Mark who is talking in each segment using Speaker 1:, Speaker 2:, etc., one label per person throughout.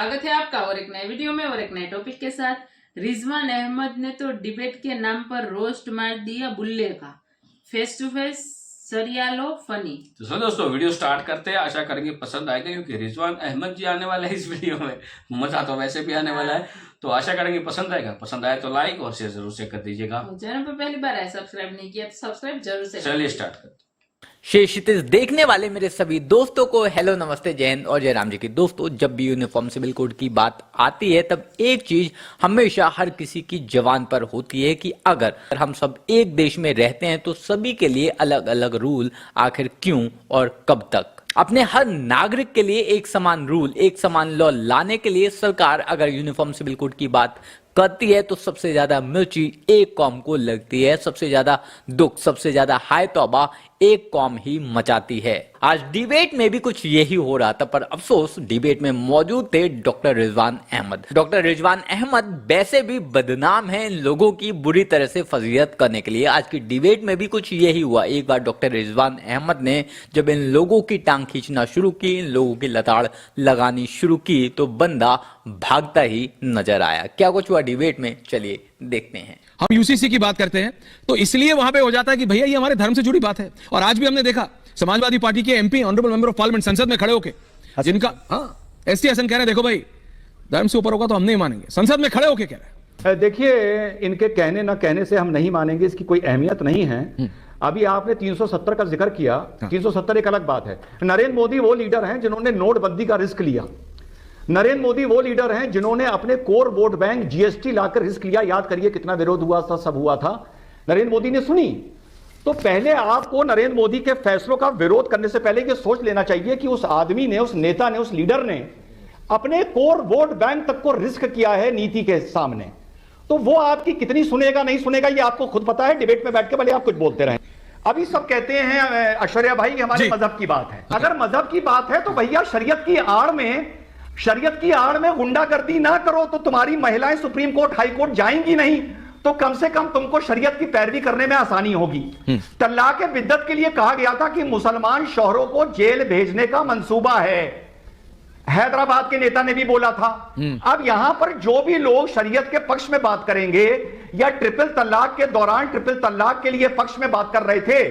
Speaker 1: स्वागत है आपका और एक नए वीडियो में और एक नए टॉपिक के साथ। रिजवान अहमद ने तो डिबेट के नाम पर रोस्ट मार दिया बुल्ले का। फेस टू फेस सरियालो फनी।
Speaker 2: तो चलो दोस्तों वीडियो स्टार्ट करते हैं। आशा करेंगे पसंद आएगा क्योंकि रिजवान अहमद जी आने वाला है इस वीडियो में। मजा तो वैसे भी आने वाला है, तो आशा करेंगे पसंद आएगा। पसंद आए तो लाइक और शेयर जरूर से कर दीजिएगा।
Speaker 1: चैनल पर पहली बार आए सब्सक्राइब नहीं किया तो सब्सक्राइब जरूर से।
Speaker 2: चलिए स्टार्ट करते हैं।
Speaker 3: क्षितिज देखने वाले मेरे सभी दोस्तों को हेलो नमस्ते जय हिंद और जय राम जी की। दोस्तों जब भी यूनिफॉर्म सिविल कोड की बात आती है तब एक चीज हमेशा हर किसी की जबान पर होती है कि अगर हम सब एक देश में रहते हैं तो सभी के लिए अलग अलग रूल आखिर क्यों और कब तक। अपने हर नागरिक के लिए एक समान रूल एक समान लॉ लाने के लिए सरकार अगर यूनिफॉर्म सिविल कोड की बात करती है तो सबसे ज्यादा मिर्ची एक कौम को लगती है, सबसे ज्यादा दुख सबसे ज्यादा हाय तौबा एक कौम ही मचाती है। आज डिबेट में भी कुछ यही हो रहा था, पर अफसोस डिबेट में मौजूद थे डॉक्टर रिजवान अहमद। डॉक्टर रिजवान अहमद वैसे भी बदनाम हैं इन लोगों की बुरी तरह से फजीहत करने के लिए। आज की डिबेट में भी कुछ यही हुआ। एक बार डॉक्टर रिजवान अहमद ने जब इन लोगों की टांग खींचना शुरू की, इन लोगों की लताड़ लगानी शुरू की तो बंदा भागता ही नजर आया। क्या कुछ हुआ डिबेट में, चलिए देखते हैं।
Speaker 4: हम यूसीसी की बात करते हैं तो इसलिए वहां पे हो जाता है कि भैया ये हमारे धर्म से जुड़ी बात है। और आज भी हमने देखा समाजवादी पार्टी के MP honourable member of parliament संसद में खड़े होके जिनका एसटी हसन कह रहे हैं देखो भाई धर्म से ऊपर होगा तो हम नहीं मानेंगे। संसद में खड़े होके कह रहे हैं।
Speaker 5: देखिए इनके कहने ना कहने से हम नहीं मानेंगे इसकी कोई अहमियत नहीं है। अभी आपने 370 का जिक्र किया, 370 एक अलग बात है। नरेंद्र मोदी वो लीडर हैं जिन्होंने नोटबंदी का रिस्क लिया। नरेंद्र मोदी वो लीडर हैं जिन्होंने अपने कोर वोट बैंक जीएसटी लाकर रिस्क लिया। याद करिए कितना विरोध हुआ था, सब हुआ था, नरेंद्र मोदी ने सुनी। तो पहले आपको नरेंद्र मोदी के फैसलों का विरोध करने से पहले ये सोच लेना चाहिए कि उस आदमी ने, उस नेता ने, उस लीडर ने अपने कोर वोट बैंक तक को रिस्क किया है नीति के सामने। तो वो आपकी कितनी सुनेगा नहीं सुनेगा ये आपको खुद पता है। डिबेट में बैठ के भले आप कुछ बोलते रहें। अभी सब कहते हैं ऐश्वर्या भाई हमारे मजहब की बात है। अगर मजहब की बात है तो भैया शरीयत की आड़ में गुंडागर्दी ना करो तो तुम्हारी महिलाएं सुप्रीम कोर्ट हाई कोर्ट जाएंगी नहीं, तो कम से कम तुमको शरीयत की पैरवी करने में आसानी होगी। तलाक बिद्दत के लिए कहा गया था कि मुसलमान शौहरों को जेल भेजने का मंसूबा है। हैदराबाद के नेता ने भी बोला था। अब यहां पर जो भी लोग शरीयत के पक्ष में बात करेंगे या ट्रिपल तलाक के दौरान ट्रिपल तलाक के लिए पक्ष में बात कर रहे थे,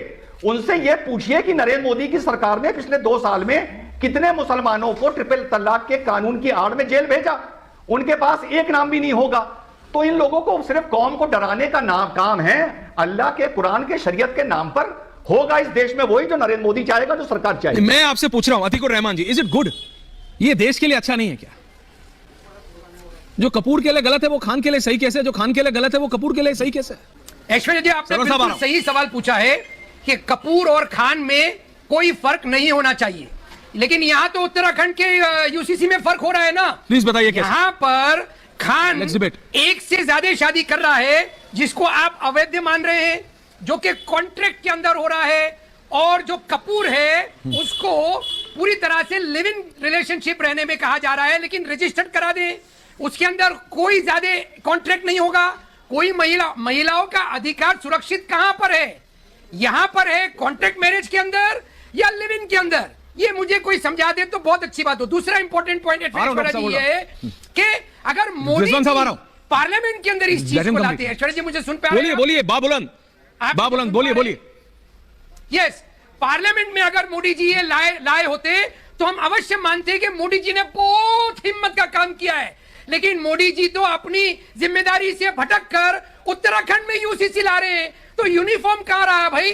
Speaker 5: उनसे यह पूछिए कि नरेंद्र मोदी की सरकार ने पिछले 2 साल में कितने मुसलमानों को ट्रिपल तलाक के कानून की आड़ में जेल भेजा। उनके पास एक नाम भी नहीं होगा। तो इन लोगों को सिर्फ कौम को डराने का काम है। अल्लाह के कुरान के शरीयत के नाम पर होगा इस देश में वही जो नरेंद्र मोदी चाहेगा, जो सरकार चाहेगी।
Speaker 4: मैं आपसे पूछ रहा हूं अतीकुर रहमान जी, इज इट गुड? ये देश के लिए अच्छा नहीं है क्या? जो कपूर के लिए गलत है वो खान के लिए सही कैसे? जो खान के लिए गलत है वो कपूर के लिए सही कैसे?
Speaker 6: ऐश्वर्या जी आपने बिल्कुल सही सवाल पूछा है कि कपूर और खान में कोई फर्क नहीं होना चाहिए, लेकिन यहाँ तो उत्तराखंड के यूसीसी में फर्क हो रहा है ना। प्लीज बताइए कैसे? यहाँ पर खान एक से ज्यादा शादी कर रहा है जिसको आप अवैध मान रहे हैं, जो कि कॉन्ट्रैक्ट के अंदर हो रहा है, और जो कपूर है उसको पूरी तरह से लिव इन रिलेशनशिप रहने में कहा जा रहा है, लेकिन रजिस्टर्ड करा दें, उसके अंदर कोई ज्यादा कॉन्ट्रैक्ट नहीं होगा। कोई महिलाओं का अधिकार सुरक्षित कहां पर है? यहां पर है कॉन्ट्रैक्ट मैरिज के अंदर या लिव इन के अंदर? ये मुझे कोई समझा दे तो बहुत अच्छी बात हो। दूसरा इंपॉर्टेंट पॉइंट ये है कि अगर मोदी पार्लियामेंट के अंदर इस चीज को लाते हैं। ऐश्वर्या जी मुझे सुन पाए?
Speaker 4: बोलिए बाबुलंद बोलिए।
Speaker 6: यस, पार्लियामेंट में अगर मोदी जी ये लाए होते तो हम अवश्य मानते कि मोदी जी ने बहुत हिम्मत का काम किया है, लेकिन मोदी जी तो अपनी जिम्मेदारी से भटक कर उत्तराखंड में यूसीसी ला रहे हैं। तो यूनिफॉर्म कहां रहा भाई?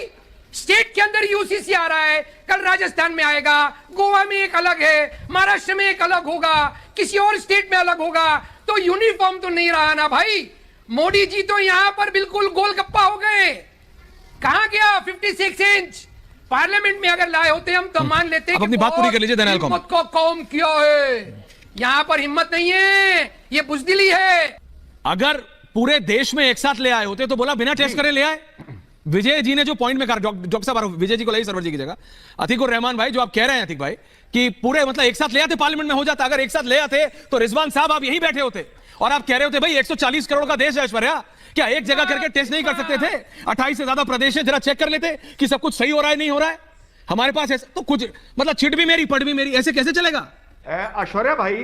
Speaker 6: स्टेट के अंदर यूसीसी आ रहा है, कल राजस्थान में आएगा, गोवा में एक अलग है, महाराष्ट्र में एक अलग होगा, किसी और स्टेट में अलग होगा। तो यूनिफॉर्म तो नहीं रहा ना भाई। मोदी जी तो यहां पर बिल्कुल गोलगप्पा हो गए। कहां गया 56 इंच? पार्लियामेंट में अगर लाए होते हम तो मान लेते
Speaker 4: अपनी बात पूरी कर लीजिए।
Speaker 6: हिम्मत को कौम किया है, यहां पर हिम्मत नहीं है, ये बुजदिली है।
Speaker 4: अगर पूरे देश में एक साथ ले आए होते तो बोला बिना टेस्ट करे ले आए। विजय जी ने जो पॉइंट में कहा, डॉक्टर साहब विजय जी को लाई सरवर जी की जगह, अतीकुर रहमान भाई जो आप कह रहे हैं अतीक भाई कि पूरे मतलब एक साथ ले आते पार्लियामेंट में हो जाता। अगर एक साथ ले आते तो रिजवान साहब आप यहीं बैठे होते और आप कह रहे होते भाई 140 करोड़ का देश है ऐश्वर्या, क्या एक जगह करके टेस्ट नहीं कर सकते थे? 28 से ज्यादा प्रदेश है, जरा चेक कर लेते कि सब कुछ सही हो रहा है नहीं हो रहा है। हमारे पास ऐसा तो कुछ मतलब चिट भी मेरी पट भी मेरी, ऐसे कैसे चलेगा?
Speaker 5: ऐश्वर्या भाई,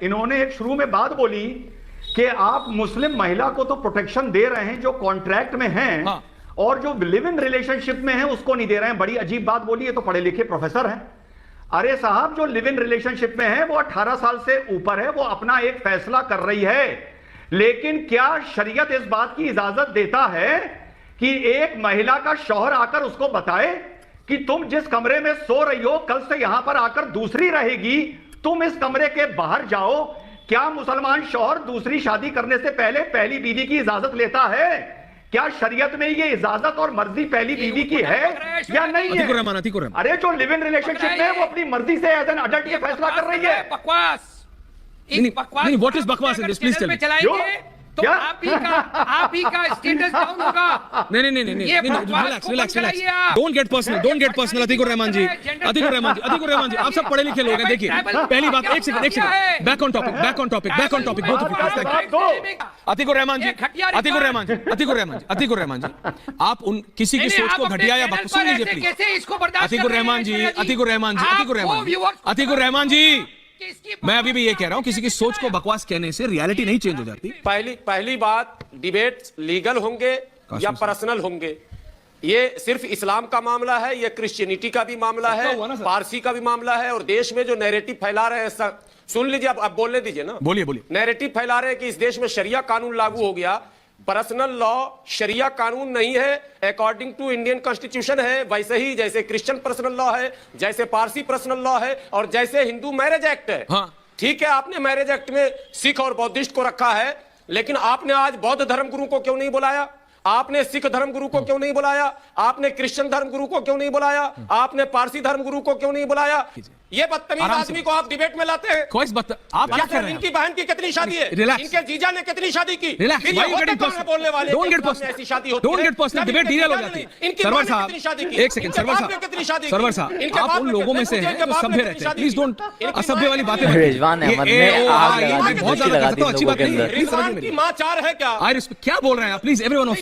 Speaker 5: इन्होंने एक शुरू में बात बोली कि आप मुस्लिम महिला को तो प्रोटेक्शन दे रहे हैं जो कॉन्ट्रैक्ट में हैं, और जो लिव इन रिलेशनशिप में है उसको नहीं दे रहे हैं। बड़ी अजीब बात बोली है, तो पढ़े लिखे प्रोफेसर हैं। अरे साहब, जो लिव इन रिलेशनशिप में है वो 18 साल से ऊपर है, वो अपना एक फैसला कर रही है, लेकिन क्या शरीयत इस बात की इजाजत देता है कि एक महिला का शौहर आकर उसको बताए कि तुम जिस कमरे में सो रही हो कल से यहां पर आकर दूसरी रहेगी, तुम इस कमरे के बाहर जाओ? क्या मुसलमान शौहर दूसरी शादी करने से पहले पहली बीवी की इजाजत लेता है? क्या शरीयत में ये इजाजत और मर्जी पहली बीवी की है या नहीं है? अरे जो लिव इन रिलेशनशिप में है वो अपनी मर्जी से एज एन अडल्ट ये फैसला कर रही है।
Speaker 6: बकवास,
Speaker 4: व्हाट इज बकवास इन दिस? प्लीज टेल
Speaker 6: चलाएंगे तो आप ही का स्टेटस डाउन होगा।
Speaker 4: नहीं, relax. Don't get personal. Atiqur Rahman ji, आप सब पढ़े लिखे लोग हैं। देखिए, पहली बात, एक second, back on topic. Atiqur Rahman ji, आप उन किसी की सोच को घटिया या बकवास सुन लीजिए प्लीज। अतीकुर रहमान जी, मैं अभी भी ये कह रहा हूं, किसी की सोच को बकवास कहने से रियलिटी नहीं चेंज हो जाती।
Speaker 7: पहली बात, डिबेट लीगल होंगे या पर्सनल होंगे, ये सिर्फ इस्लाम का मामला है, ये क्रिश्चियनिटी का भी मामला है, पारसी का भी मामला है। और देश में जो नैरेटिव फैला रहे हैं, सुन लीजिए, आप बोलने दीजिए ना।
Speaker 4: बोलिए।
Speaker 7: नैरेटिव फैला रहे हैं कि इस देश में शरिया कानून लागू हो गया। पर्सनल लॉ शरिया कानून नहीं है, अकॉर्डिंग टू इंडियन कॉन्स्टिट्यूशन है, वैसे ही जैसे क्रिश्चियन पर्सनल लॉ है, जैसे पारसी पर्सनल लॉ है, और जैसे हिंदू मैरिज एक्ट है। ठीक है, आपने मैरिज एक्ट में सिख और बौद्धिस्ट को रखा है, लेकिन आपने आज बौद्ध धर्म गुरु को क्यों नहीं बुलाया? आपने सिख धर्म गुरु को क्यों नहीं बुलाया? आपने क्रिश्चियन धर्म गुरु को क्यों नहीं बुलाया? आपने पारसी धर्म गुरु को क्यों नहीं बुलाया? ये बदतमीज आदमी को आप डिबेट में लाते हैं।
Speaker 4: आप क्या कर रहे हैं?
Speaker 7: इनकी बहन की कितनी शादी है? इनके जीजा ने कितनी शादी की? बोलने वाले ऐसी शादी होती है।
Speaker 4: डिबेट डील हो जाती है। सरवर साहब, एक सेकंड, सरवर साहब, आप उन लोगों में से हैं जो सभ्य रहते हैं। प्लीज डोंट असभ्य वाली बातें।
Speaker 3: रिजवान अहमद ने आग लगा दी,
Speaker 4: बहुत ज्यादा करते हो, अच्छी बात नहीं है। प्लीज समझिए मेरी
Speaker 7: मां चार है क्या?
Speaker 4: क्या बोल रहे हैं आप? प्लीज एवरीवन ऑफ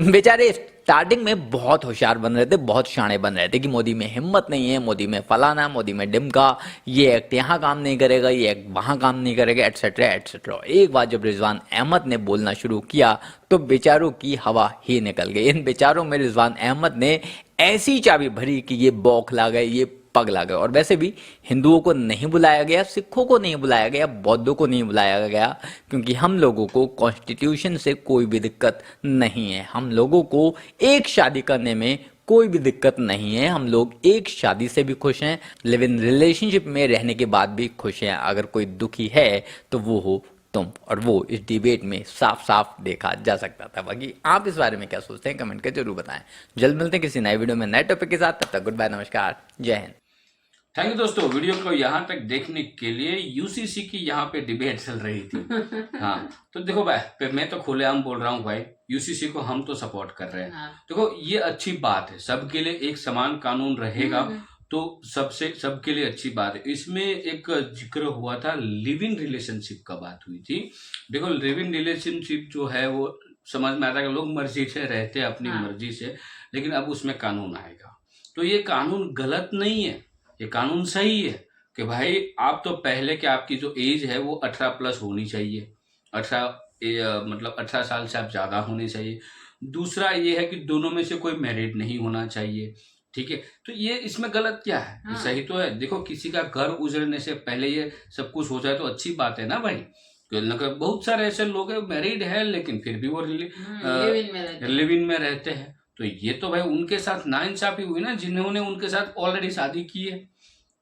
Speaker 3: बेचारे स्टार्टिंग में बहुत होशियार बन रहे थे, बहुत शाणे बन रहे थे कि मोदी में हिम्मत नहीं है, मोदी में फलाना, मोदी में डिमका, ये एक्ट यहाँ काम नहीं करेगा, ये एक्ट वहाँ काम नहीं करेगा, एटसेट्रा एटसेट्रा। एक बार जब रिजवान अहमद ने बोलना शुरू किया तो बेचारों की हवा ही निकल गई। इन बेचारों में रिजवान अहमद ने ऐसी चाबी भरी कि ये बौखला गए, ये पगला गए। और वैसे भी हिंदुओं को नहीं बुलाया गया, सिखों को नहीं बुलाया गया, बौद्धों को नहीं बुलाया गया, क्योंकि हम लोगों को कॉन्स्टिट्यूशन से कोई भी दिक्कत नहीं है। हम लोगों को एक शादी करने में कोई भी दिक्कत नहीं है। हम लोग एक शादी से भी खुश हैं, लिव इन रिलेशनशिप में रहने के बाद भी खुश हैं। अगर कोई दुखी है तो वो हो तुम, और वो इस डिबेट में साफ साफ देखा जा सकता था। बाकी आप इस बारे में क्या सोचते हैं, कमेंट कर जरूर बताएं। जल्द मिलते हैं किसी नए वीडियो में नए टॉपिक के साथ। तब तक गुड बाय, नमस्कार, जय हिंद।
Speaker 2: थैंक यू दोस्तों, वीडियो को यहाँ तक देखने के लिए। यूसीसी की यहाँ पे डिबेट चल रही थी। हाँ, तो देखो भाई, मैं तो खुलेआम बोल रहा हूँ भाई, यूसीसी को हम तो सपोर्ट कर रहे हैं। देखो, ये अच्छी बात है, सबके लिए एक समान कानून रहेगा तो सबके लिए अच्छी बात है। इसमें एक जिक्र हुआ था, लिव इन रिलेशनशिप का बात हुई थी। देखो, लिव इन रिलेशनशिप जो है वो समझ में आता है कि लोग मर्जी से रहते हैं, अपनी मर्जी से, लेकिन अब उसमें कानून आएगा। तो ये कानून गलत नहीं है, ये कानून सही है कि भाई आप तो पहले कि आपकी जो एज है वो 18 प्लस होनी चाहिए, 18 साल से आप ज्यादा होनी चाहिए। दूसरा ये है कि दोनों में से कोई मैरिड नहीं होना चाहिए, ठीक है। तो ये इसमें गलत क्या है? ये सही तो है। देखो, किसी का घर उजड़ने से पहले ये सब कुछ हो जाए तो अच्छी बात है ना भाई। बहुत सारे ऐसे लोग हैं, मैरिड है लेकिन फिर भी वो लिव इन में रहते हैं। तो ये तो भाई उनके साथ नाइंसाफी हुई ना, जिन्होंने उनके साथ ऑलरेडी शादी की है।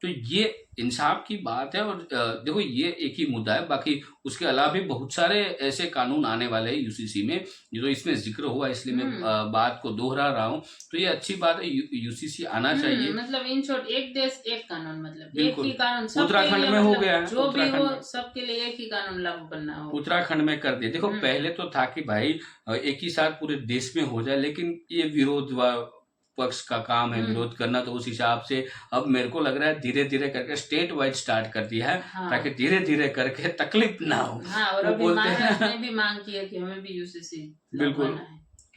Speaker 2: तो ये इंसाफ की बात है। और देखो, ये एक ही मुद्दा है, बाकी उसके अलावा भी बहुत सारे ऐसे कानून आने वाले हैं यूसीसी में, जो इसमें जिक्र हुआ, इसलिए मैं बात को दोहरा रहा हूँ। तो ये अच्छी बात है, यूसीसी आना चाहिए।
Speaker 1: मतलब इन शॉर्ट, एक देश एक कानून, मतलब एक ही कानून
Speaker 2: उत्तराखंड में हो गया है,
Speaker 1: जो भी हो सबके लिए एक ही कानून लागू करना हो।
Speaker 2: उत्तराखंड में कर दिया। देखो, पहले तो था कि भाई एक ही साथ पूरे देश में हो जाए, लेकिन ये विरोध पक्ष का काम है विरोध करना, तो उस हिसाब से अब मेरे को लग रहा है धीरे धीरे करके स्टेट वाइड स्टार्ट कर दिया है, ताकि धीरे धीरे करके तकलीफ ना हो।
Speaker 1: और अभी महाराष्ट्र ने भी मांग की है कि हमें भी यूसीसी
Speaker 2: बिल्कुल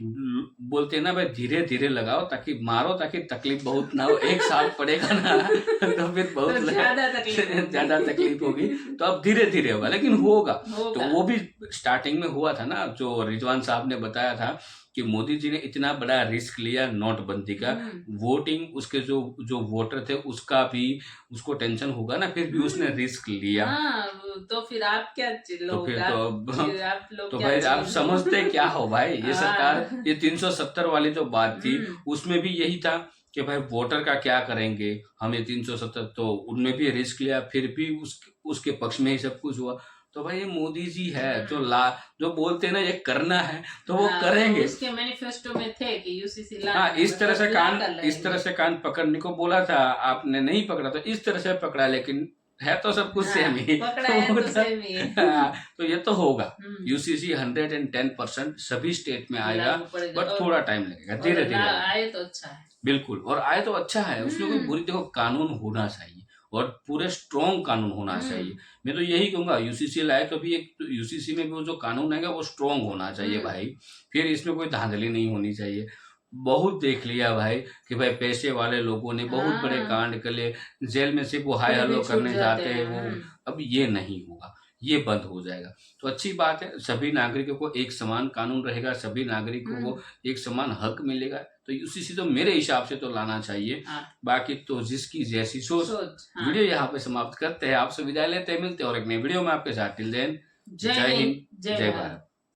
Speaker 2: बोलते हैं ना भाई, धीरे धीरे लगाओ ताकि मारो, ताकि तकलीफ बहुत ना हो। एक साल पड़ेगा ना तो फिर बहुत
Speaker 1: तो
Speaker 2: ज्यादा तकलीफ होगी। तो अब धीरे धीरे होगा, लेकिन होगा। तो वो भी स्टार्टिंग में हुआ था ना, जो रिजवान साहब ने बताया था कि मोदी जी ने इतना बड़ा रिस्क लिया नोटबंदी का, वोटिंग उसके जो वोटर थे उसका भी उसको टेंशन होगा ना, फिर भी उसने रिस्क लिया।
Speaker 1: तो फिर आप क्या
Speaker 2: तो फिर
Speaker 1: आप लोग
Speaker 2: तो
Speaker 1: क्या
Speaker 2: भाई आप समझते क्या हो भाई, ये
Speaker 1: हाँ।
Speaker 2: सरकार ये 370 वाली जो बात थी उसमें भी यही था कि भाई वोटर का क्या करेंगे, हमें 370, तो उनमें भी रिस्क लिया, फिर भी उसके पक्ष में ही सब कुछ हुआ। तो भाई ये मोदी जी है जो बोलते हैं ना ये करना है तो वो करेंगे।
Speaker 1: उसके मैनिफेस्टो में थे कि यूसीसी
Speaker 2: हाँ, इस तरह से कान पकड़ने को बोला था, आपने नहीं पकड़ा तो इस तरह से पकड़ा, लेकिन है तो सब कुछ सेम ही। तो ये तो होगा। यूसीसी 110% सभी स्टेट में आएगा, बट थोड़ा टाइम लगेगा, धीरे धीरे
Speaker 1: आए तो अच्छा है।
Speaker 2: बिल्कुल, और आए तो अच्छा है, उसमें कोई बुरी, देखो कानून होना चाहिए और पूरे स्ट्रॉन्ग कानून होना चाहिए। मैं तो यही कहूंगा यूसीसी लाए तो भी एक यूसीसी में भी जो कानून आएगा वो स्ट्रॉन्ग होना चाहिए भाई, फिर इसमें कोई धांधली नहीं होनी चाहिए। बहुत देख लिया भाई कि भाई पैसे वाले लोगों ने बहुत बड़े कांड कर लिए, जेल में सिर्फ वो हाय हेलो करने जाते हैं वो, अब ये नहीं होगा, ये बंद हो जाएगा। तो अच्छी बात है, सभी नागरिकों को एक समान कानून रहेगा, सभी नागरिकों को एक समान हक मिलेगा। तो यूसीसी तो मेरे हिसाब से तो लाना चाहिए। बाकी तो जिसकी जैसी सोच। वीडियो यहाँ पे समाप्त करते हैं, आपसे विदाई लेते हैं, मिलते हैं और एक नई वीडियो में आपके साथ। टिल देन, जय हिंद, जय भारत।